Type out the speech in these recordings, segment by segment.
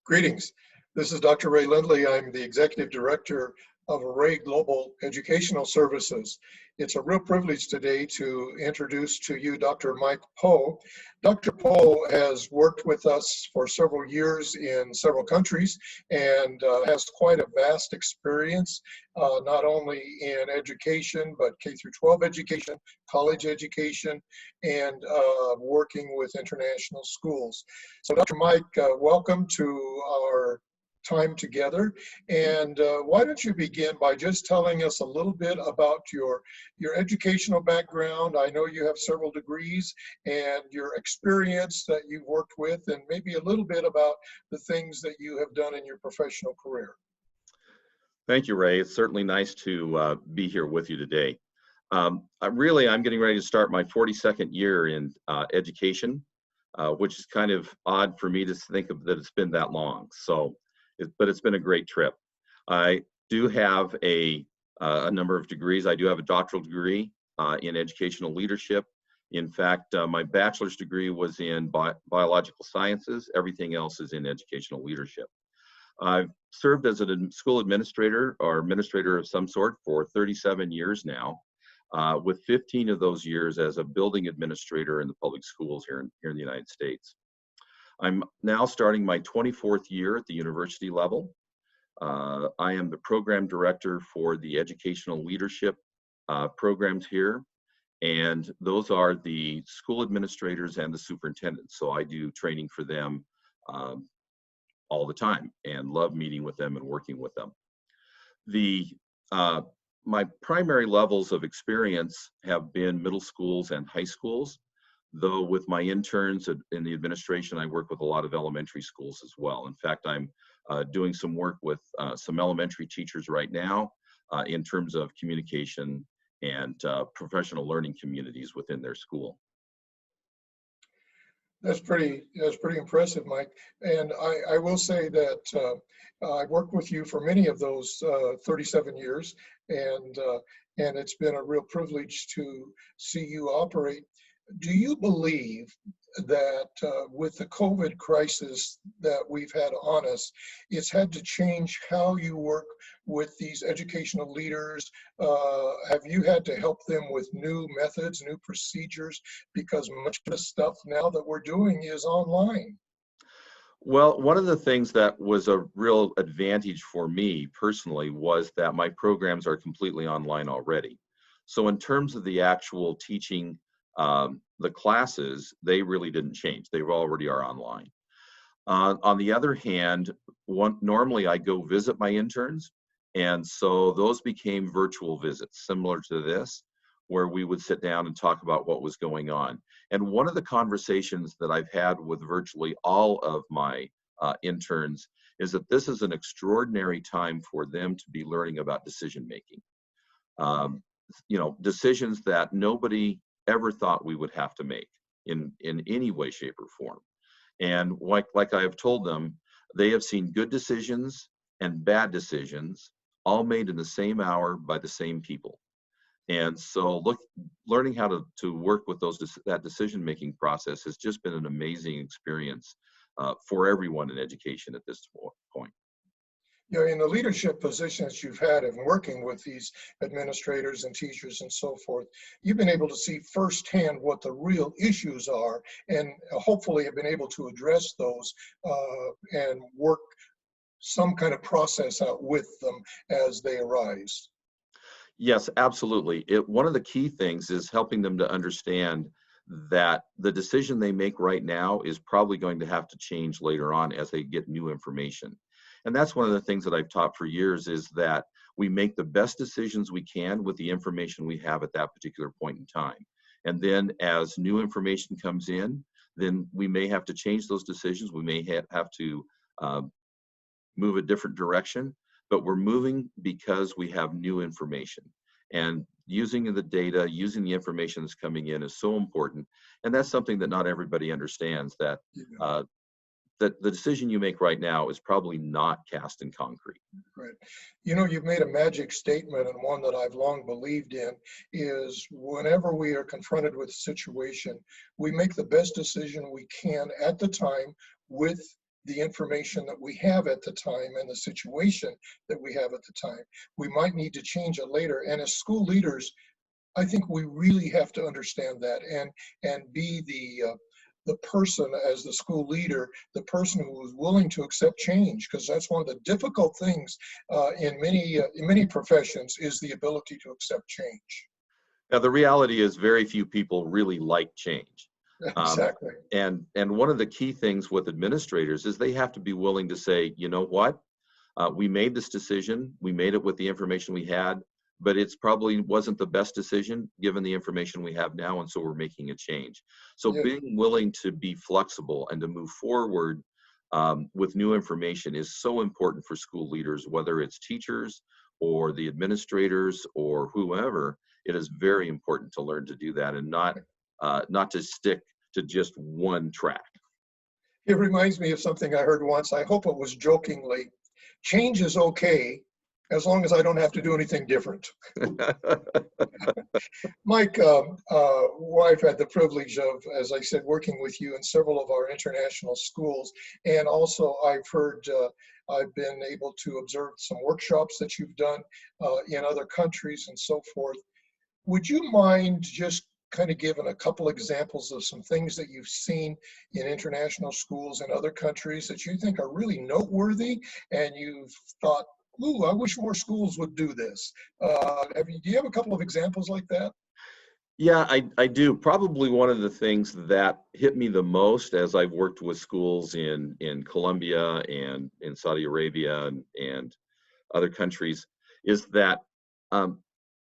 Greetings. This is Dr. Ray Lindley. I'm the Executive Director of Array Global Educational Services. It's a real privilege today to introduce to you Dr. Mike Poe. Dr. Poe has worked with us for several years in several countries and has quite a vast experience, not only in education, but K through 12 education, college education, and working with international schools. So Dr. Mike, welcome to our time together. And why don't you begin by just telling us a little bit about your educational background. I know you have several degrees and your experience that you've worked with, and maybe a little bit about the things that you have done in your professional career. Thank you, Ray. It's certainly nice to be here with you today. I'm getting ready to start my 42nd year in education, which is kind of odd for me to think of that it's been that long. But it's been a great trip. I do have a number of degrees. I do have a doctoral degree in educational leadership. In fact, my bachelor's degree was in biological sciences. Everything else is in educational leadership. I've served as a school administrator or administrator of some sort for 37 years now, with 15 of those years as a building administrator in the public schools here in the United States. I'm now starting my 24th year at the university level. I am the program director for the educational leadership programs here, and those are the school administrators and the superintendents. So I do training for them all the time and love meeting with them and working with them. My primary levels of experience have been middle schools and high schools, though with my interns in the administration, I work with a lot of elementary schools as well. In fact, I'm doing some work with some elementary teachers right now in terms of communication and professional learning communities within their school. That's pretty impressive, Mike. And I will say that I worked with you for many of those 37 years, and it's been a real privilege to see you operate. Do you believe that with the COVID crisis that we've had on us, it's had to change how you work with these educational leaders? Have you had to help them with new methods, new procedures? Because much of the stuff now that we're doing is online. Well, one of the things that was a real advantage for me personally was that my programs are completely online already. So in terms of the actual teaching, the classes, they really didn't change. They already are online. On the other hand, normally I go visit my interns, and so those became virtual visits, similar to this, where we would sit down and talk about what was going on. And one of the conversations that I've had with virtually all of my interns is that this is an extraordinary time for them to be learning about decision making. Decisions that nobody ever thought we would have to make in any way, shape, or form. And like I have told them, they have seen good decisions and bad decisions all made in the same hour by the same people. And so learning how to work with that decision-making process has just been an amazing experience for everyone in education at this point. In the leadership positions you've had in working with these administrators and teachers and so forth, you've been able to see firsthand what the real issues are, and hopefully have been able to address those and work some kind of process out with them as they arise. Yes, absolutely. One of the key things is helping them to understand that the decision they make right now is probably going to have to change later on as they get new information. And that's one of the things that I've taught for years, is that we make the best decisions we can with the information we have at that particular point in time. And then as new information comes in, then we may have to change those decisions. We may have to move a different direction, but we're moving because we have new information. And using the data, using the information that's coming in is so important. And that's something that not everybody understands, that that the decision you make right now is probably not cast in concrete. Right. You've made a magic statement, and one that I've long believed in is whenever we are confronted with a situation, we make the best decision we can at the time with the information that we have at the time and the situation that we have at the time. We might need to change it later. And as school leaders, I think we really have to understand that and be the person as the school leader, the person who is willing to accept change, because that's one of the difficult things in many professions is the ability to accept change. Now, the reality is very few people really like change. Um, Exactly. and one of the key things with administrators is they have to be willing to say, you know what, we made this decision, we made it with the information we had, but it's probably wasn't the best decision given the information we have now, and so we're making a change. So Yeah. being willing to be flexible and to move forward with new information is so important for school leaders, whether it's teachers or the administrators or whoever. It is very important to learn to do that and not to stick to just one track. It reminds me of something I heard once. I hope it was jokingly. Change is okay as long as I don't have to do anything different. Mike, wife had the privilege of, as I said, working with you in several of our international schools. And also I've heard, I've been able to observe some workshops that you've done in other countries and so forth. Would you mind just kind of giving a couple examples of some things that you've seen in international schools in other countries that you think are really noteworthy and you've thought, ooh, I wish more schools would do this? Do you have a couple of examples like that? Yeah, I do. Probably one of the things that hit me the most as I've worked with schools in Colombia and in Saudi Arabia and other countries is that um,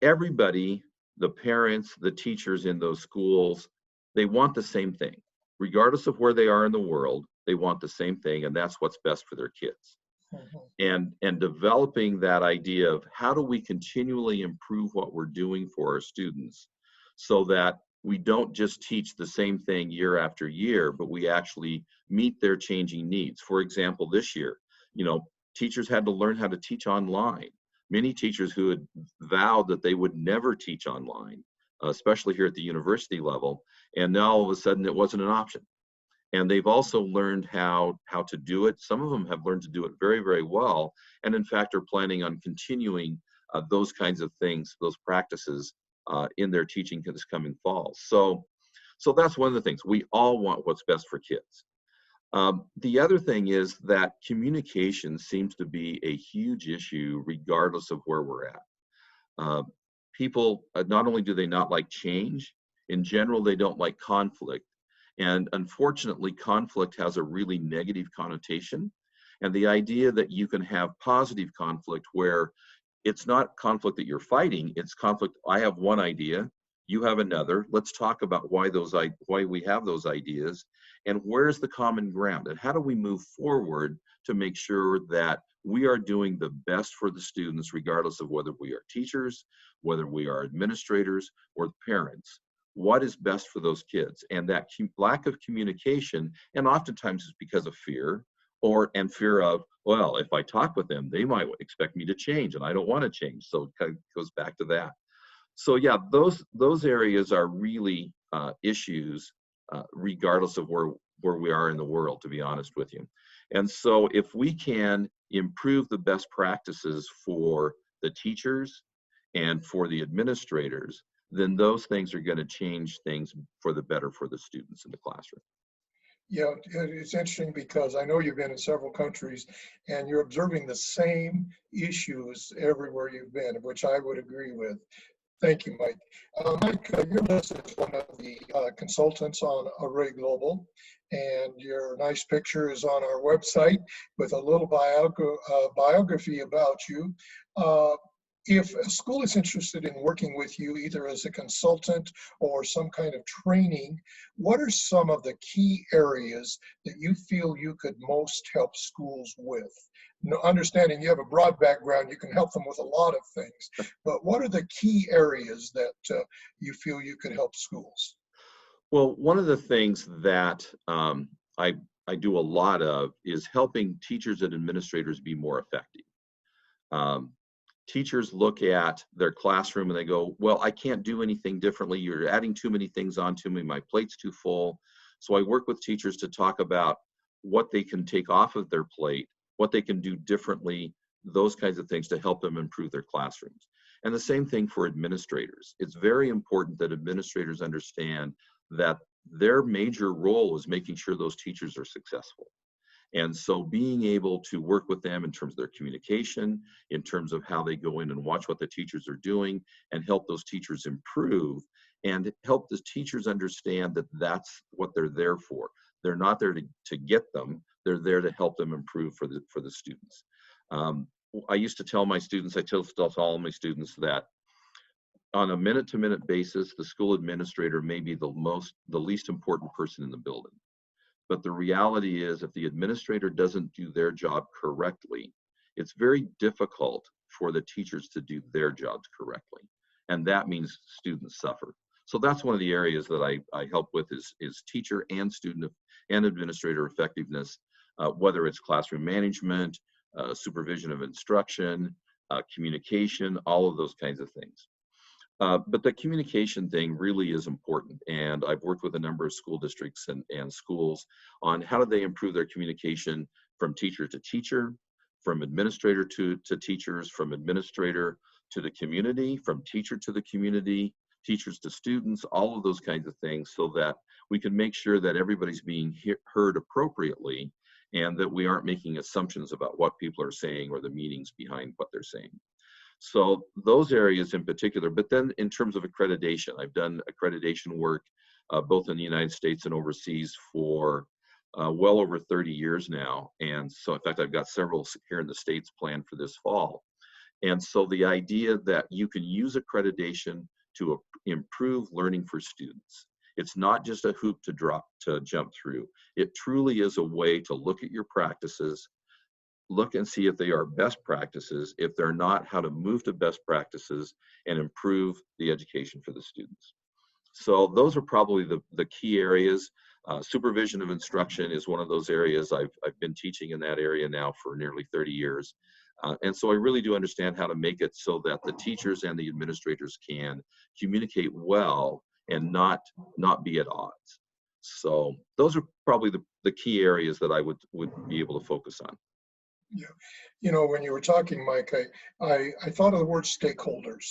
everybody, the parents, the teachers in those schools, they want the same thing. Regardless of where they are in the world, they want the same thing, and that's what's best for their kids. Mhm. And developing that idea of how do we continually improve what we're doing for our students so that we don't just teach the same thing year after year, but we actually meet their changing needs. For example, this year, teachers had to learn how to teach online. Many teachers who had vowed that they would never teach online, especially here at the university level, and now all of a sudden it wasn't an option. And they've also learned how to do it. Some of them have learned to do it very, very well, and in fact are planning on continuing those kinds of things, those practices in their teaching this coming fall. So that's one of the things. We all want what's best for kids. The other thing is that communication seems to be a huge issue regardless of where we're at. Uh, People, not only do they not like change, in general, they don't like conflict. And unfortunately, conflict has a really negative connotation. And the idea that you can have positive conflict where it's not conflict that you're fighting, it's conflict. I have one idea, you have another. Let's talk about why we have those ideas and where's the common ground and how do we move forward to make sure that we are doing the best for the students, regardless of whether we are teachers, whether we are administrators or parents. What is best for those kids? And that lack of communication, and oftentimes it's because of fear, and fear of, well, if I talk with them, they might expect me to change, and I don't want to change. So it kind of goes back to that. So yeah, those areas are really issues, regardless of where we are in the world, to be honest with you. And so if we can improve the best practices for the teachers and for the administrators, then those things are going to change things for the better for the students in the classroom. Yeah, it's interesting because I know you've been in several countries and you're observing the same issues everywhere you've been, which I would agree with. Thank you, Mike. Mike, you're listed as one of the consultants on Array Global, and your nice picture is on our website with a little biography about you. If a school is interested in working with you, either as a consultant or some kind of training, what are some of the key areas that you feel you could most help schools with? Understanding you have a broad background, you can help them with a lot of things, but what are the key areas that you feel you could help schools? Well, one of the things that I do a lot of is helping teachers and administrators be more effective. Um, Teachers look at their classroom and they go, well, I can't do anything differently. You're adding too many things onto me. My plate's too full. So I work with teachers to talk about what they can take off of their plate, what they can do differently, those kinds of things to help them improve their classrooms. And the same thing for administrators. It's very important that administrators understand that their major role is making sure those teachers are successful. And so being able to work with them in terms of their communication, in terms of how they go in and watch what the teachers are doing and help those teachers improve and help the teachers understand that that's what they're there for. They're not there to get them, they're there to help them improve for the students. I used to tell my students, I tell all my students that on a minute-to-minute basis, the school administrator may be the least important person in the building. But the reality is, if the administrator doesn't do their job correctly, it's very difficult for the teachers to do their jobs correctly. And that means students suffer. So that's one of the areas that I help with is teacher and student and administrator effectiveness, whether it's classroom management, supervision of instruction, communication, all of those kinds of things. But the communication thing really is important. And I've worked with a number of school districts and schools on how do they improve their communication from teacher to teacher, from administrator to teachers, from administrator to the community, from teacher to the community, teachers to students, all of those kinds of things, so that we can make sure that everybody's being heard appropriately and that we aren't making assumptions about what people are saying or the meanings behind what they're saying. So those areas in particular, but then in terms of accreditation, I've done accreditation work both in the United States and overseas for well over 30 years now. And so in fact, I've got several here in the States planned for this fall. And so the idea that you can use accreditation to improve learning for students. It's not just a hoop to jump through. It truly is a way to look at your practices, look and see if they are best practices. If they're not, how to move to best practices and improve the education for the students. So those are probably the key areas. Supervision of instruction is one of those areas. I've been teaching in that area now for nearly 30 years. And so I really do understand how to make it so that the teachers and the administrators can communicate well and not be at odds. So those are probably the key areas that I would be able to focus on. Yeah. You know, when you were talking, Mike, I thought of the word stakeholders.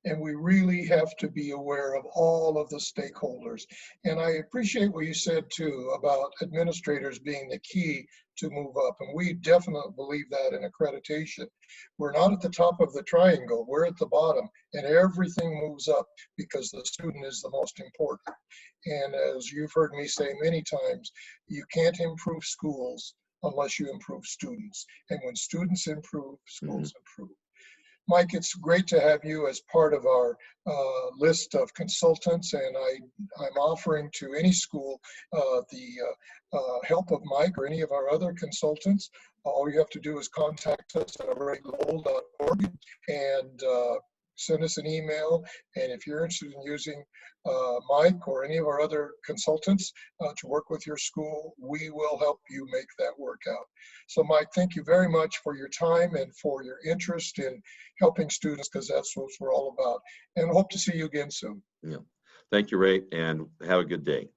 And we really have to be aware of all of the stakeholders. And I appreciate what you said too about administrators being the key to move up. And we definitely believe that in accreditation. We're not at the top of the triangle, we're at the bottom, and everything moves up because the student is the most important. And as you've heard me say many times, you can't improve schools unless you improve students. And when students improve, schools improve. Mike, it's great to have you as part of our list of consultants, and I'm offering to any school the help of Mike or any of our other consultants. All you have to do is contact us at arrayglobal.org and send us an email. And if you're interested in using Mike or any of our other consultants to work with your school, we will help you make that work out. So Mike, thank you very much for your time and for your interest in helping students, because that's what we're all about. And hope to see you again soon. Yeah. Thank you, Ray, and have a good day.